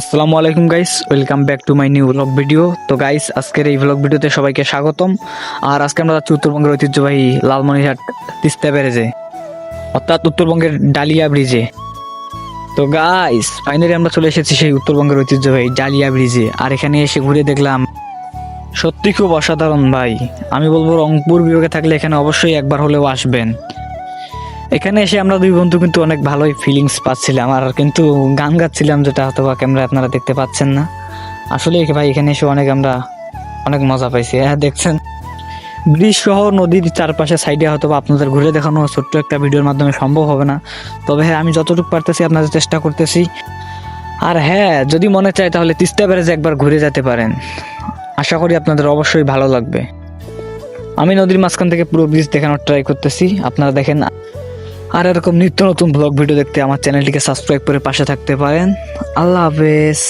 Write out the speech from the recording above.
আসসালামু আলাইকুম guys, welcome back to my new blog video. তো গাইস, আজকের এই ব্লগ ভিডিওতে সবাইকে স্বাগতম। আর আজকে আমরা যাচ্ছি উত্তরবঙ্গের ঐতিহ্যবাহী লালমনিরহাট তিস্তা ব্যারেজে, অর্থাৎ উত্তরবঙ্গের ডালিয়া ব্রিজে। তো গাইস, ফাইনালি আমরা চলে এসেছি সেই উত্তরবঙ্গের ঐতিহ্যবাহী ডালিয়া ব্রিজে। আর এখানে এসে ঘুরে দেখলাম সত্যি খুব অসাধারণ ভাই। আমি বলবো রংপুর বিভাগে থাকলে এখানে অবশ্যই একবার হলেও আসবেন। এখানে এসে আমরা দুই বন্ধু কিন্তু অনেক ভালোই ফিলিংস পাচ্ছিলাম, আর কিন্তু গান গাচ্ছিলাম, যেটা হয়তো বা ক্যামেরা আপনারা দেখতে পাচ্ছেন না। আসলে ভাই এখানে এসে আমরা অনেক মজা পাইছি। হ্যাঁ, দেখছেন ব্রিজ সহ নদীর চারপাশে সাইডে হয়তো বা আপনাদের ঘুরে দেখানো ছোট্ট একটা ভিডিওর মাধ্যমে সম্ভব হবে না, তবে হ্যাঁ আমি যতটুকু পারতেছি আপনাদের চেষ্টা করতেছি। আর হ্যাঁ, যদি মনে চায় তাহলে তিস্তা ব্যারেজে একবার ঘুরে যেতে পারেন, আশা করি আপনাদের অবশ্যই ভালো লাগবে। আমি নদীর মাঝখান থেকে পুরো ব্রিজ দেখানোর ট্রাই করতেছি, আপনারা দেখেন। আর এরকম নিত্য নতুন ব্লগ ভিডিও দেখতে আমার চ্যানেলটিকে সাবস্ক্রাইব করে পাশে থাকতে পারেন। আল্লাহ হাফেজ।